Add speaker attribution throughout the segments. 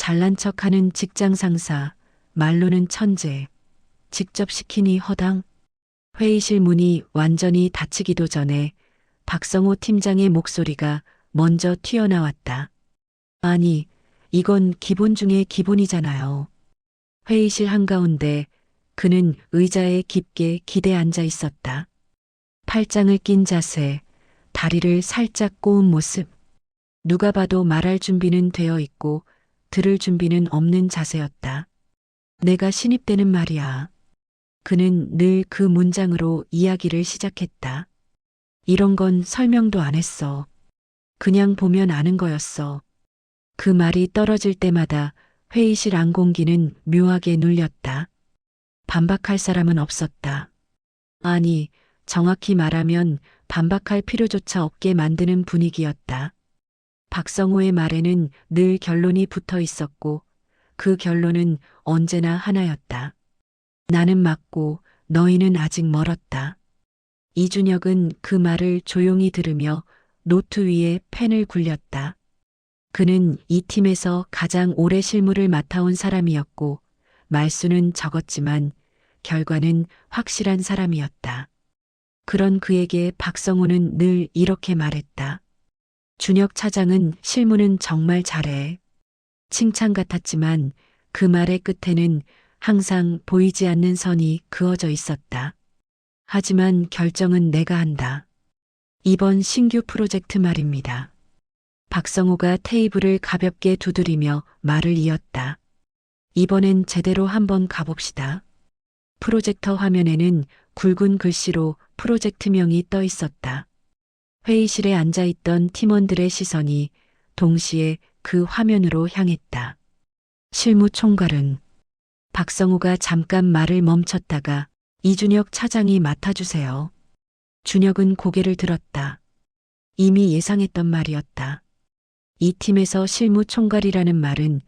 Speaker 1: 잘난 척하는 직장 상사, 말로는 천재, 직접 시키니 허당. 회의실 문이 완전히 닫히기도 전에 박성호 팀장의 목소리가 먼저 튀어나왔다. 아니, 이건 기본 중에 기본이잖아요. 회의실 한가운데 그는 의자에 깊게 기대 앉아 있었다. 팔짱을 낀 자세, 다리를 살짝 꼬은 모습. 누가 봐도 말할 준비는 되어 있고 들을 준비는 없는 자세였다. 내가 신입 때는 말이야. 그는 늘 그 문장으로 이야기를 시작했다. 이런 건 설명도 안 했어. 그냥 보면 아는 거였어. 그 말이 떨어질 때마다 회의실 안공기는 묘하게 눌렸다. 반박할 사람은 없었다. 아니, 정확히 말하면 반박할 필요조차 없게 만드는 분위기였다. 박성호의 말에는 늘 결론이 붙어 있었고 그 결론은 언제나 하나였다. 나는 맞고 너희는 아직 멀었다. 이준혁은 그 말을 조용히 들으며 노트 위에 펜을 굴렸다. 그는 이 팀에서 가장 오래 실무를 맡아온 사람이었고 말수는 적었지만 결과는 확실한 사람이었다. 그런 그에게 박성호는 늘 이렇게 말했다. 준혁 차장은 실무는 정말 잘해. 칭찬 같았지만 그 말의 끝에는 항상 보이지 않는 선이 그어져 있었다. 하지만 결정은 내가 한다. 이번 신규 프로젝트 말입니다. 박성호가 테이블을 가볍게 두드리며 말을 이었다. 이번엔 제대로 한번 가봅시다. 프로젝터 화면에는 굵은 글씨로 프로젝트명이 떠 있었다. 회의실에 앉아있던 팀원들의 시선이 동시에 그 화면으로 향했다. 실무 총괄은 박성호가 잠깐 말을 멈췄다가 이준혁 차장이 맡아주세요. 준혁은 고개를 들었다. 이미 예상했던 말이었다. 이 팀에서 실무 총괄이라는 말은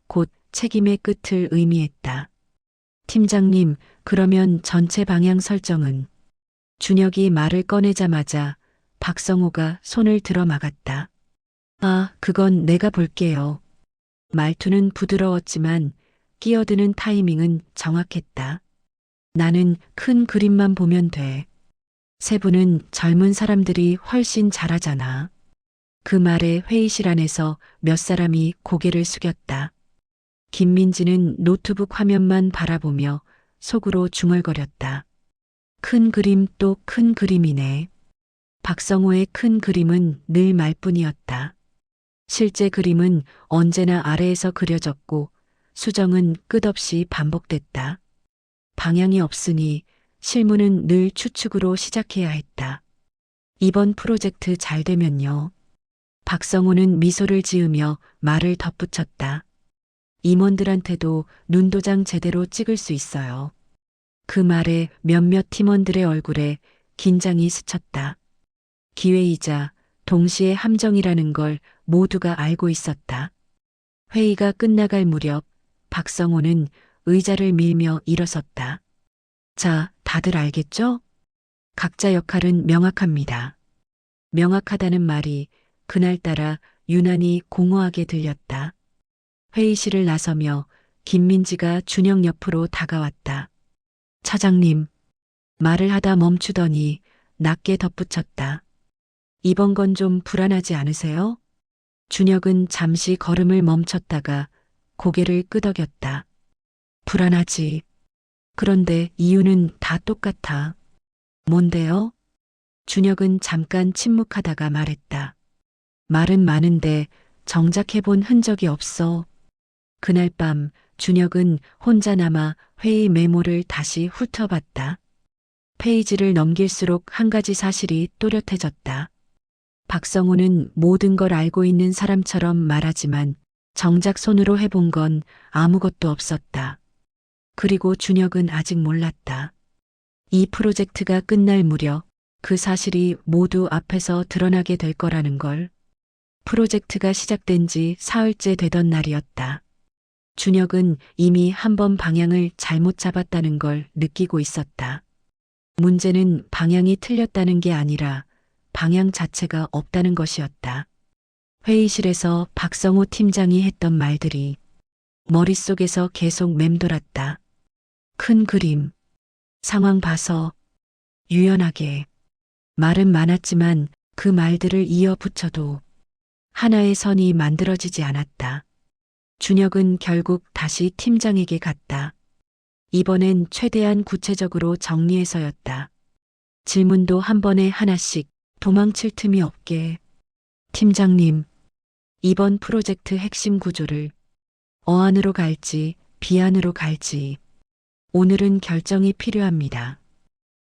Speaker 1: 곧 책임의 끝을 의미했다. 팀장님, 그러면 전체 방향 설정은? 준혁이 말을 꺼내자마자 박성호가 손을 들어 막았다. 아, 그건 내가 볼게요. 말투는 부드러웠지만 끼어드는 타이밍은 정확했다. 나는 큰 그림만 보면 돼. 세부는 젊은 사람들이 훨씬 잘하잖아. 그 말에 회의실 안에서 몇 사람이 고개를 숙였다. 김민지는 노트북 화면만 바라보며 속으로 중얼거렸다. 큰 그림 또 큰 그림이네. 박성호의 큰 그림은 늘 말뿐이었다. 실제 그림은 언제나 아래에서 그려졌고 수정은 끝없이 반복됐다. 방향이 없으니 실무는 늘 추측으로 시작해야 했다. 이번 프로젝트 잘 되면요. 박성호는 미소를 지으며 말을 덧붙였다. 임원들한테도 눈도장 제대로 찍을 수 있어요. 그 말에 몇몇 팀원들의 얼굴에 긴장이 스쳤다. 기회이자 동시에 함정이라는 걸 모두가 알고 있었다. 회의가 끝나갈 무렵 박성호는 의자를 밀며 일어섰다. 자, 다들 알겠죠? 각자 역할은 명확합니다. 명확하다는 말이 그날따라 유난히 공허하게 들렸다. 회의실을 나서며 김민지가 준혁 옆으로 다가왔다. 차장님, 말을 하다 멈추더니 낮게 덧붙였다. 이번 건 좀 불안하지 않으세요? 준혁은 잠시 걸음을 멈췄다가 고개를 끄덕였다. 불안하지. 그런데 이유는 다 똑같아. 뭔데요? 준혁은 잠깐 침묵하다가 말했다. 말은 많은데 정작 해본 흔적이 없어. 그날 밤 준혁은 혼자 남아 회의 메모를 다시 훑어봤다. 페이지를 넘길수록 한 가지 사실이 또렷해졌다. 박성호는 모든 걸 알고 있는 사람처럼 말하지만 정작 손으로 해본 건 아무것도 없었다. 그리고 준혁은 아직 몰랐다. 이 프로젝트가 끝날 무렵 그 사실이 모두 앞에서 드러나게 될 거라는 걸. 프로젝트가 시작된 지 사흘째 되던 날이었다. 준혁은 이미 한 번 방향을 잘못 잡았다는 걸 느끼고 있었다. 문제는 방향이 틀렸다는 게 아니라 방향 자체가 없다는 것이었다. 회의실에서 박성호 팀장이 했던 말들이 머릿속에서 계속 맴돌았다. 큰 그림, 상황 봐서, 유연하게. 말은 많았지만 그 말들을 이어 붙여도 하나의 선이 만들어지지 않았다. 준혁은 결국 다시 팀장에게 갔다. 이번엔 최대한 구체적으로 정리해서였다. 질문도 한 번에 하나씩, 도망칠 틈이 없게. 팀장님, 이번 프로젝트 핵심 구조를 어안으로 갈지 비안으로 갈지 오늘은 결정이 필요합니다.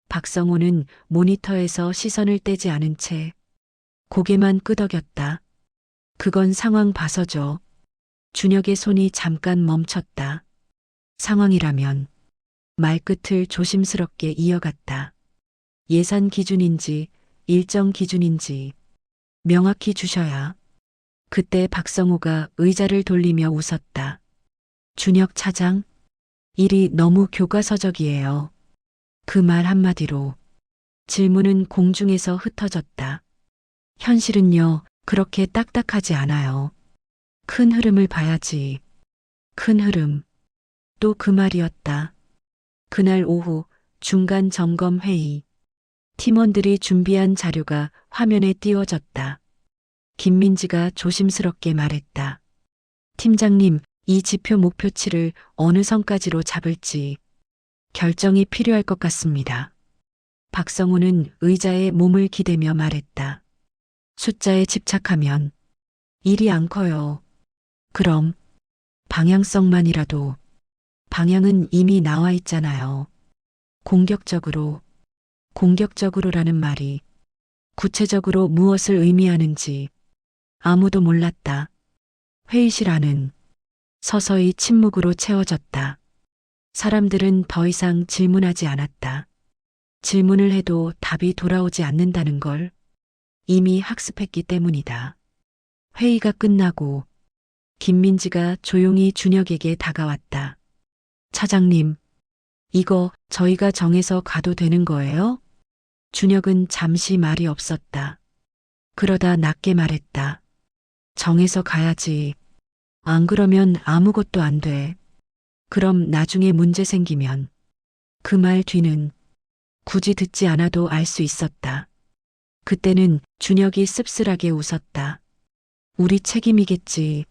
Speaker 1: 박성호는 모니터에서 시선을 떼지 않은 채 고개만 끄덕였다. 그건 상황 봐서죠. 준혁의 손이 잠깐 멈췄다. 상황이라면 말끝을 조심스럽게 이어갔다. 예산 기준인지 일정 기준인지 명확히 주셔야. 그때 박성호가 의자를 돌리며 웃었다. 준혁 차장, 일이 너무 교과서적이에요. 그 말 한마디로 질문은 공중에서 흩어졌다. 현실은요, 그렇게 딱딱하지 않아요. 큰 흐름을 봐야지. 큰 흐름. 또 그 말이었다. 그날 오후 중간 점검 회의. 팀원들이 준비한 자료가 화면에 띄워졌다. 김민지가 조심스럽게 말했다. 팀장님, 이 지표 목표치를 어느 선까지로 잡을지 결정이 필요할 것 같습니다. 박성우는 의자에 몸을 기대며 말했다. 숫자에 집착하면 일이 안 커요. 그럼 방향성만이라도. 방향은 이미 나와 있잖아요. 공격적으로, 공격적으로라는 말이 구체적으로 무엇을 의미하는지 아무도 몰랐다. 회의실 안은 서서히 침묵으로 채워졌다. 사람들은 더 이상 질문하지 않았다. 질문을 해도 답이 돌아오지 않는다는 걸 이미 학습했기 때문이다. 회의가 끝나고 김민지가 조용히 준혁에게 다가왔다. 차장님, 이거 저희가 정해서 가도 되는 거예요? 준혁은 잠시 말이 없었다. 그러다 낮게 말했다. 정해서 가야지. 안 그러면 아무것도 안 돼. 그럼 나중에 문제 생기면. 그 말 뒤는 굳이 듣지 않아도 알 수 있었다. 그때는 준혁이 씁쓸하게 웃었다. 우리 책임이겠지.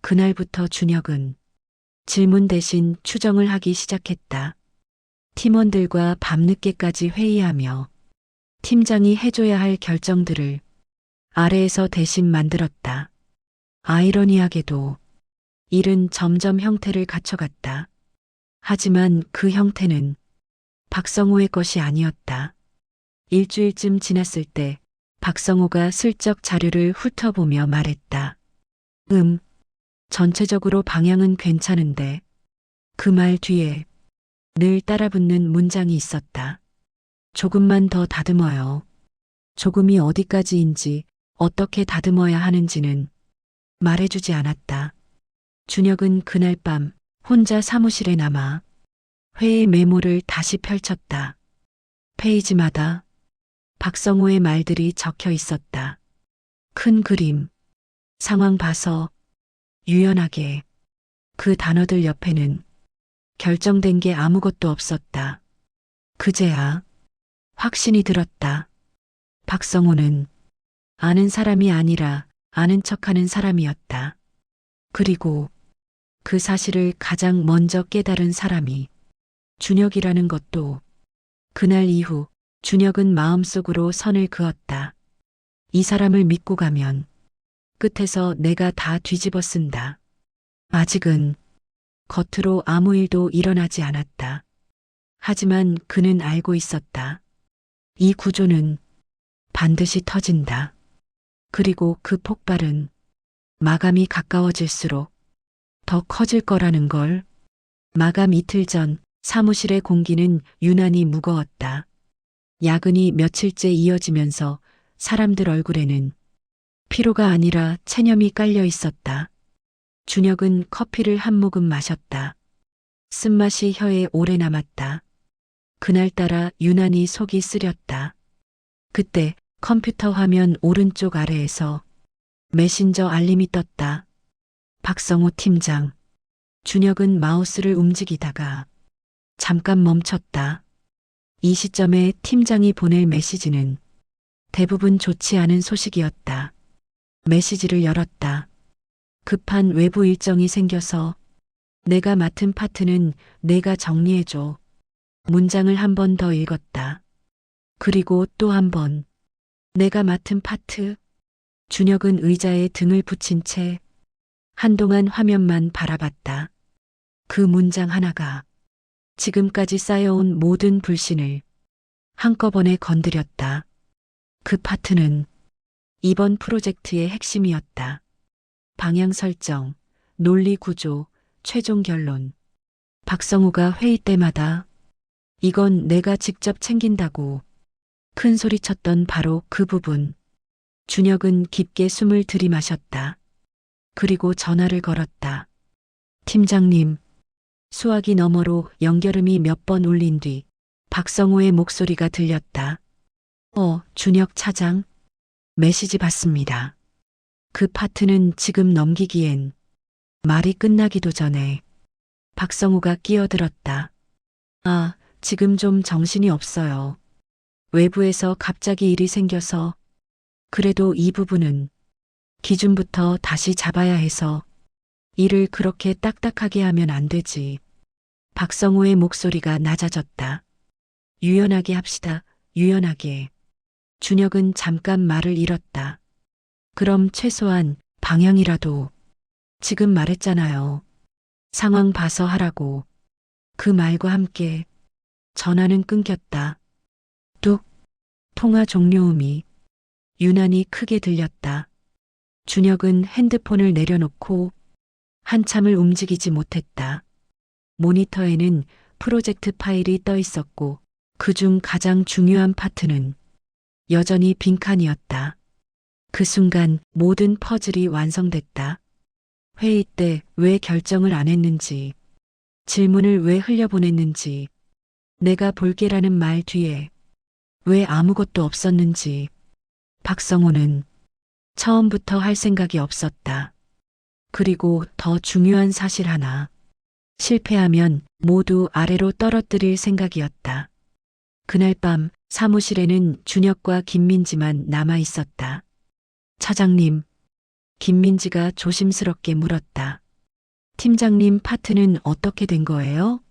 Speaker 1: 그날부터 준혁은 질문 대신 추정을 하기 시작했다. 팀원들과 밤늦게까지 회의하며 팀장이 해줘야 할 결정들을 아래에서 대신 만들었다. 아이러니하게도 일은 점점 형태를 갖춰갔다. 하지만 그 형태는 박성호의 것이 아니었다. 일주일쯤 지났을 때 박성호가 슬쩍 자료를 훑어보며 말했다. 전체적으로 방향은 괜찮은데 그 말 뒤에 늘 따라붙는 문장이 있었다. 조금만 더 다듬어요. 조금이 어디까지인지 어떻게 다듬어야 하는지는 말해주지 않았다. 준혁은 그날 밤 혼자 사무실에 남아 회의 메모를 다시 펼쳤다. 페이지마다 박성호의 말들이 적혀 있었다. 큰 그림, 상황 봐서, 유연하게. 그 단어들 옆에는 결정된 게 아무것도 없었다. 그제야 확신이 들었다. 박성호는 아는 사람이 아니라 아는 척하는 사람이었다. 그리고 그 사실을 가장 먼저 깨달은 사람이 준혁이라는 것도. 그날 이후 준혁은 마음속으로 선을 그었다. 이 사람을 믿고 가면 끝에서 내가 다 뒤집어 쓴다. 아직은 겉으로 아무 일도 일어나지 않았다. 하지만 그는 알고 있었다. 이 구조는 반드시 터진다. 그리고 그 폭발은 마감이 가까워질수록 더 커질 거라는 걸. 마감 이틀 전 사무실의 공기는 유난히 무거웠다. 야근이 며칠째 이어지면서 사람들 얼굴에는 피로가 아니라 체념이 깔려 있었다. 준혁은 커피를 한 모금 마셨다. 쓴맛이 혀에 오래 남았다. 그날따라 유난히 속이 쓰렸다. 그때 컴퓨터 화면 오른쪽 아래에서 메신저 알림이 떴다. 박성호 팀장. 준혁은 마우스를 움직이다가 잠깐 멈췄다. 이 시점에 팀장이 보낼 메시지는 대부분 좋지 않은 소식이었다. 메시지를 열었다. 급한 외부 일정이 생겨서 내가 맡은 파트는 내가 정리해줘. 문장을 한 번 더 읽었다. 그리고 또 한 번. 내가 맡은 파트. 준혁은 의자에 등을 붙인 채 한동안 화면만 바라봤다. 그 문장 하나가 지금까지 쌓여온 모든 불신을 한꺼번에 건드렸다. 그 파트는 이번 프로젝트의 핵심이었다. 방향 설정, 논리 구조, 최종 결론. 박성우가 회의 때마다 이건 내가 직접 챙긴다고 큰 소리 쳤던 바로 그 부분. 준혁은 깊게 숨을 들이마셨다. 그리고 전화를 걸었다. 팀장님, 수화기 너머로 연결음이 몇 번 울린 뒤 박성우의 목소리가 들렸다. 준혁 차장. 메시지 받습니다. 그 파트는 지금 넘기기엔 말이 끝나기도 전에 박성우가 끼어들었다. 지금 좀 정신이 없어요. 외부에서 갑자기 일이 생겨서 그래도 이 부분은 기준부터 다시 잡아야 해서 일을 그렇게 딱딱하게 하면 안 되지. 박성우의 목소리가 낮아졌다. 유연하게 합시다. 유연하게. 준혁은 잠깐 말을 잃었다. 그럼 최소한 방향이라도. 지금 말했잖아요. 상황 봐서 하라고. 그 말과 함께 전화는 끊겼다. 뚝. 통화 종료음이 유난히 크게 들렸다. 준혁은 핸드폰을 내려놓고 한참을 움직이지 못했다. 모니터에는 프로젝트 파일이 떠 있었고 그중 가장 중요한 파트는 여전히 빈칸이었다. 그 순간 모든 퍼즐이 완성됐다. 회의 때 왜 결정을 안 했는지, 질문을 왜 흘려보냈는지, 내가 볼게라는 말 뒤에 왜 아무것도 없었는지. 박성우는 처음부터 할 생각이 없었다. 그리고 더 중요한 사실 하나. 실패하면 모두 아래로 떨어뜨릴 생각이었다. 그날 밤 사무실에는 준혁과 김민지만 남아 있었다. 차장님, 김민지가 조심스럽게 물었다. 팀장님 파트는 어떻게 된 거예요?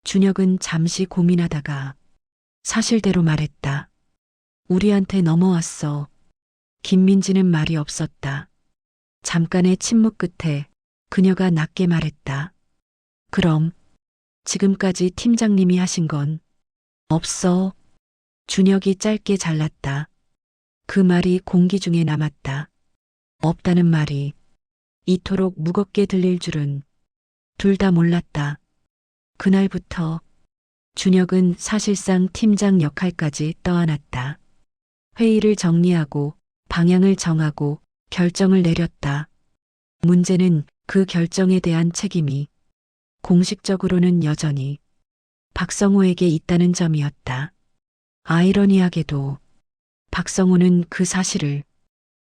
Speaker 1: 준혁은 잠시 고민하다가 사실대로 말했다. 우리한테 넘어왔어. 김민지는 말이 없었다. 잠깐의 침묵 끝에 그녀가 낮게 말했다. 그럼 지금까지 팀장님이 하신 건 없어. 준혁이 짧게 잘랐다. 그 말이 공기 중에 남았다. 없다는 말이 이토록 무겁게 들릴 줄은 둘 다 몰랐다. 그날부터 준혁은 사실상 팀장 역할까지 떠안았다. 회의를 정리하고 방향을 정하고 결정을 내렸다. 문제는 그 결정에 대한 책임이 공식적으로는 여전히 박성우에게 있다는 점이었다. 아이러니하게도 박성우는 그 사실을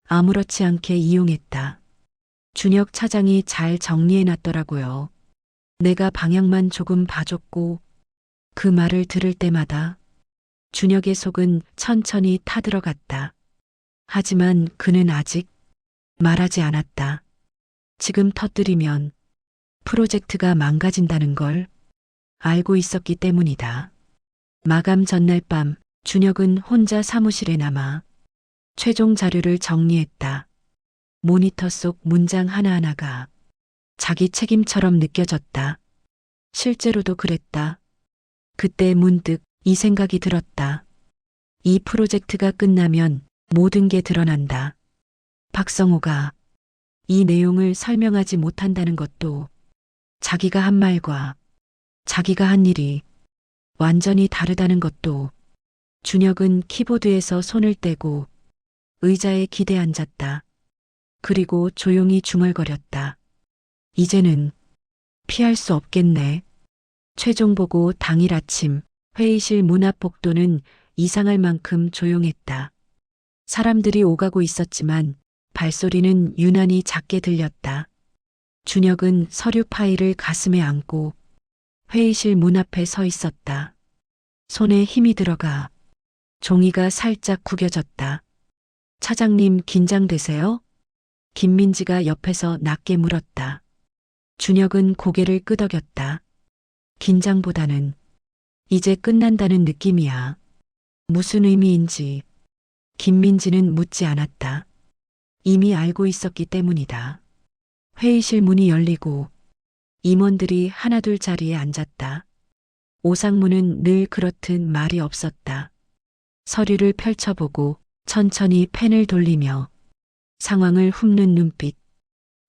Speaker 1: 아무렇지 않게 이용했다. 준혁 차장이 잘 정리해놨더라고요. 내가 방향만 조금 봐줬고. 그 말을 들을 때마다 준혁의 속은 천천히 타들어갔다. 하지만 그는 아직 말하지 않았다. 지금 터뜨리면 프로젝트가 망가진다는 걸 알고 있었기 때문이다. 마감 전날 밤 준혁은 혼자 사무실에 남아 최종 자료를 정리했다. 모니터 속 문장 하나하나가 자기 책임처럼 느껴졌다. 실제로도 그랬다. 그때 문득 이 생각이 들었다. 이 프로젝트가 끝나면 모든 게 드러난다. 박성우가 이 내용을 설명하지 못한다는 것도 자기가 한 말과 자기가 한 일이 완전히 다르다는 것도. 준혁은 키보드에서 손을 떼고 의자에 기대 앉았다. 그리고 조용히 중얼거렸다. 이제는 피할 수 없겠네. 최종 보고 당일 아침 회의실 문 앞 복도는 이상할 만큼 조용했다. 사람들이 오가고 있었지만 발소리는 유난히 작게 들렸다. 준혁은 서류 파일을 가슴에 안고 회의실 문 앞에 서 있었다. 손에 힘이 들어가 종이가 살짝 구겨졌다. 차장님 긴장되세요? 김민지가 옆에서 낮게 물었다. 준혁은 고개를 끄덕였다. 긴장보다는 이제 끝난다는 느낌이야. 무슨 의미인지 김민지는 묻지 않았다. 이미 알고 있었기 때문이다. 회의실 문이 열리고 임원들이 하나둘 자리에 앉았다. 오상무는 늘 그렇듯 말이 없었다. 서류를 펼쳐보고 천천히 펜을 돌리며 상황을 훑는 눈빛.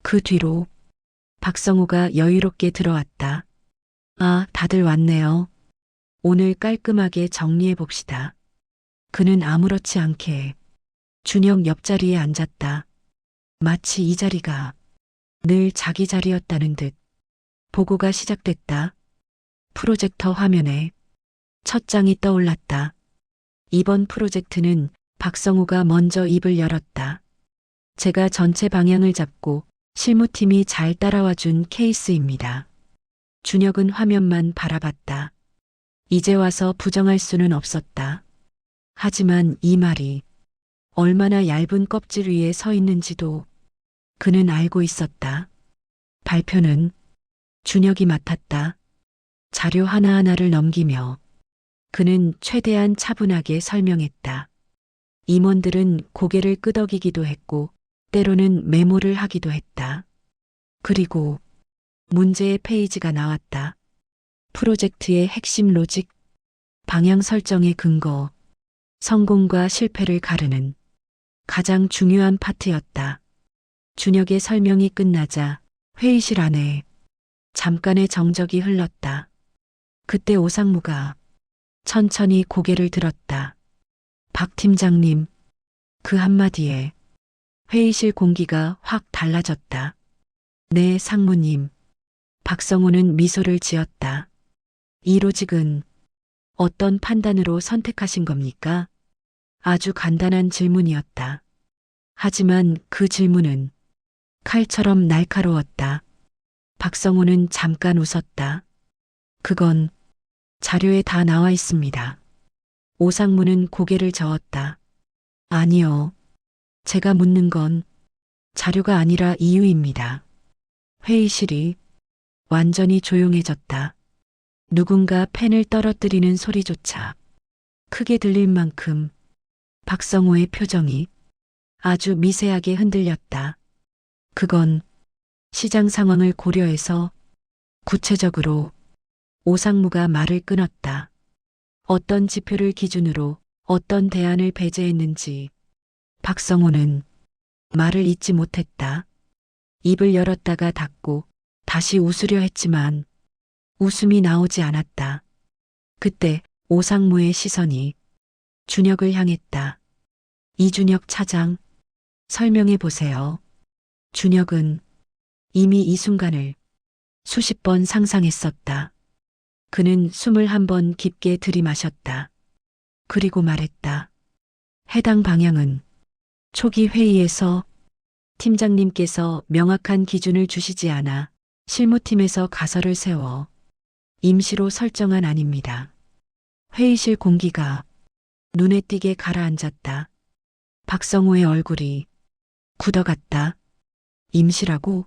Speaker 1: 그 뒤로 박성우가 여유롭게 들어왔다. 아, 다들 왔네요. 오늘 깔끔하게 정리해 봅시다. 그는 아무렇지 않게 준혁 옆자리에 앉았다. 마치 이 자리가 늘 자기 자리였다는 듯. 보고가 시작됐다. 프로젝터 화면에 첫 장이 떠올랐다. 이번 프로젝트는 박성우가 먼저 입을 열었다. 제가 전체 방향을 잡고 실무팀이 잘 따라와 준 케이스입니다. 준혁은 화면만 바라봤다. 이제 와서 부정할 수는 없었다. 하지만 이 말이 얼마나 얇은 껍질 위에 서 있는지도 그는 알고 있었다. 발표는 준혁이 맡았다. 자료 하나하나를 넘기며 그는 최대한 차분하게 설명했다. 임원들은 고개를 끄덕이기도 했고 때로는 메모를 하기도 했다. 그리고 문제의 페이지가 나왔다. 프로젝트의 핵심 로직, 방향 설정의 근거, 성공과 실패를 가르는 가장 중요한 파트였다. 준혁의 설명이 끝나자 회의실 안에 잠깐의 정적이 흘렀다. 그때 오상무가 천천히 고개를 들었다. 박 팀장님, 그 한마디에 회의실 공기가 확 달라졌다. 네, 상무님. 박성우는 미소를 지었다. 이 로직은 어떤 판단으로 선택하신 겁니까? 아주 간단한 질문이었다. 하지만 그 질문은 칼처럼 날카로웠다. 박성우는 잠깐 웃었다. 그건 자료에 다 나와 있습니다. 오상무는 고개를 저었다. 아니요. 제가 묻는 건 자료가 아니라 이유입니다. 회의실이 완전히 조용해졌다. 누군가 펜을 떨어뜨리는 소리조차 크게 들릴 만큼 박성우의 표정이 아주 미세하게 흔들렸다. 그건 시장 상황을 고려해서 구체적으로 오상무가 말을 끊었다. 어떤 지표를 기준으로 어떤 대안을 배제했는지 박성우는 말을 잇지 못했다. 입을 열었다가 닫고 다시 웃으려 했지만 웃음이 나오지 않았다. 그때 오상무의 시선이 준혁을 향했다. 이준혁 차장, 설명해 보세요. 준혁은 이미 이 순간을 수십 번 상상했었다. 그는 숨을 한 번 깊게 들이마셨다. 그리고 말했다. 해당 방향은 초기 회의에서 팀장님께서 명확한 기준을 주시지 않아 실무팀에서 가설을 세워 임시로 설정한 안입니다. 회의실 공기가 눈에 띄게 가라앉았다. 박성우의 얼굴이 굳어갔다. 임시라고?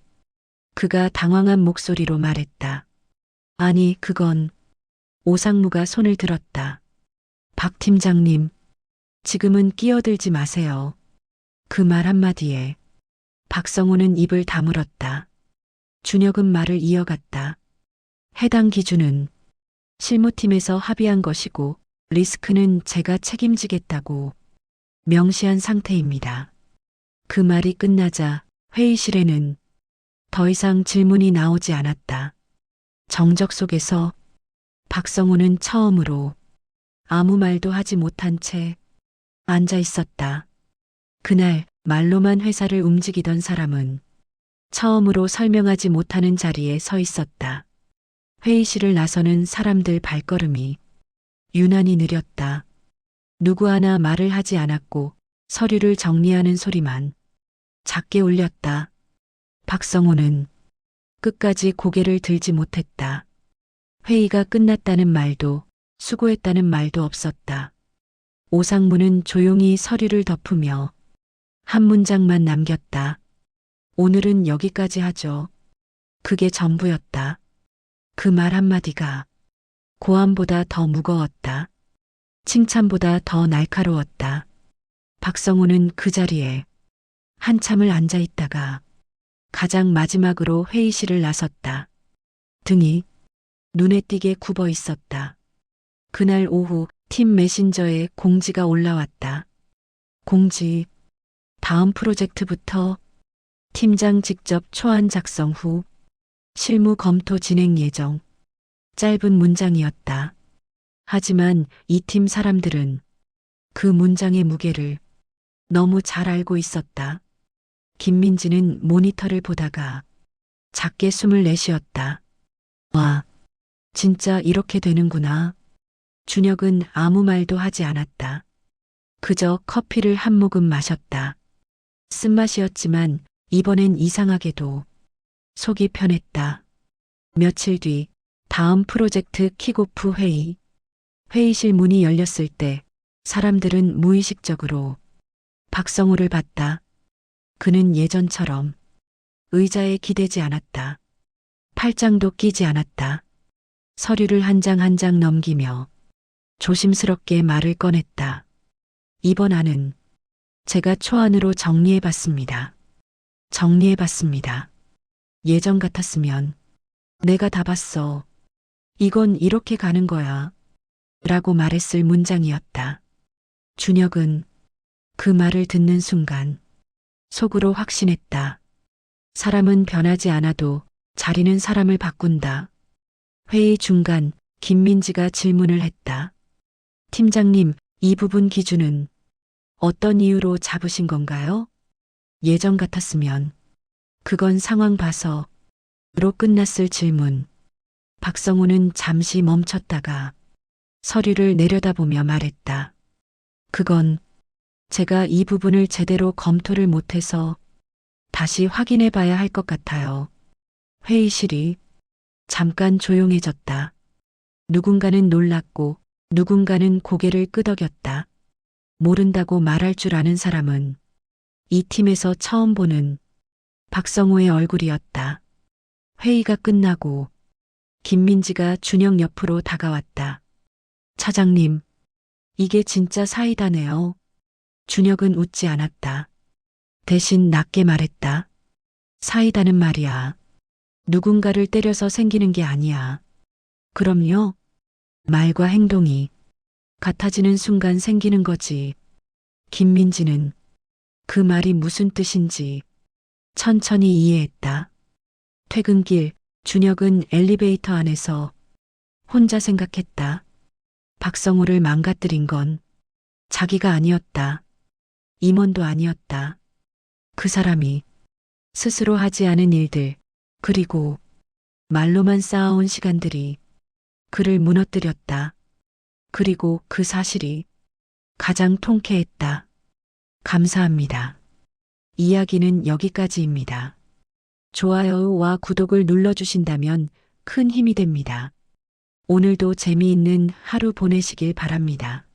Speaker 1: 그가 당황한 목소리로 말했다. 아니, 그건 오상무가 손을 들었다. 박 팀장님, 지금은 끼어들지 마세요. 그 말 한마디에 박성우는 입을 다물었다. 준혁은 말을 이어갔다. 해당 기준은 실무팀에서 합의한 것이고 리스크는 제가 책임지겠다고 명시한 상태입니다. 그 말이 끝나자 회의실에는 더 이상 질문이 나오지 않았다. 정적 속에서 박성우는 처음으로 아무 말도 하지 못한 채 앉아 있었다. 그날 말로만 회사를 움직이던 사람은 처음으로 설명하지 못하는 자리에 서 있었다. 회의실을 나서는 사람들 발걸음이 유난히 느렸다. 누구 하나 말을 하지 않았고 서류를 정리하는 소리만 작게 울렸다. 박성우는 끝까지 고개를 들지 못했다. 회의가 끝났다는 말도 수고했다는 말도 없었다. 오상무는 조용히 서류를 덮으며 한 문장만 남겼다. 오늘은 여기까지 하죠. 그게 전부였다. 그 말 한마디가 고함보다 더 무거웠다. 칭찬보다 더 날카로웠다. 박성우는 그 자리에 한참을 앉아 있다가 가장 마지막으로 회의실을 나섰다. 등이 눈에 띄게 굽어 있었다. 그날 오후 팀 메신저에 공지가 올라왔다. 공지. 다음 프로젝트부터 팀장 직접 초안 작성 후 실무 검토 진행 예정. 짧은 문장이었다. 하지만 이 팀 사람들은 그 문장의 무게를 너무 잘 알고 있었다. 김민지는 모니터를 보다가 작게 숨을 내쉬었다. 와, 진짜 이렇게 되는구나. 준혁은 아무 말도 하지 않았다. 그저 커피를 한 모금 마셨다. 쓴맛이었지만 이번엔 이상하게도 속이 편했다. 며칠 뒤 다음 프로젝트 킥오프 회의. 회의실 문이 열렸을 때 사람들은 무의식적으로 박성우를 봤다. 그는 예전처럼 의자에 기대지 않았다. 팔짱도 끼지 않았다. 서류를 한 장 한 장 넘기며 조심스럽게 말을 꺼냈다. 이번 안은 제가 초안으로 정리해봤습니다. 정리해봤습니다. 예전 같았으면 내가 다 봤어. 이건 이렇게 가는 거야. 라고 말했을 문장이었다. 준혁은 그 말을 듣는 순간 속으로 확신했다. 사람은 변하지 않아도 자리는 사람을 바꾼다. 회의 중간 김민지가 질문을 했다. 팀장님, 이 부분 기준은 어떤 이유로 잡으신 건가요? 예전 같았으면 그건 상황 봐서로 끝났을 질문. 박성우는 잠시 멈췄다가 서류를 내려다보며 말했다. 그건 제가 이 부분을 제대로 검토를 못해서 다시 확인해 봐야 할 것 같아요. 회의실이 잠깐 조용해졌다. 누군가는 놀랐고 누군가는 고개를 끄덕였다. 모른다고 말할 줄 아는 사람은 이 팀에서 처음 보는 박성우의 얼굴이었다. 회의가 끝나고 김민지가 준혁 옆으로 다가왔다. 차장님, 이게 진짜 사이다네요. 준혁은 웃지 않았다. 대신 낮게 말했다. 사이다는 말이야. 누군가를 때려서 생기는 게 아니야. 그럼요. 말과 행동이 같아지는 순간 생기는 거지. 김민지는 그 말이 무슨 뜻인지 천천히 이해했다. 퇴근길 준혁은 엘리베이터 안에서 혼자 생각했다. 박성우를 망가뜨린 건 자기가 아니었다. 임원도 아니었다. 그 사람이 스스로 하지 않은 일들, 그리고 말로만 쌓아온 시간들이 그를 무너뜨렸다. 그리고 그 사실이 가장 통쾌했다. 감사합니다. 이야기는 여기까지입니다. 좋아요와 구독을 눌러주신다면 큰 힘이 됩니다. 오늘도 재미있는 하루 보내시길 바랍니다.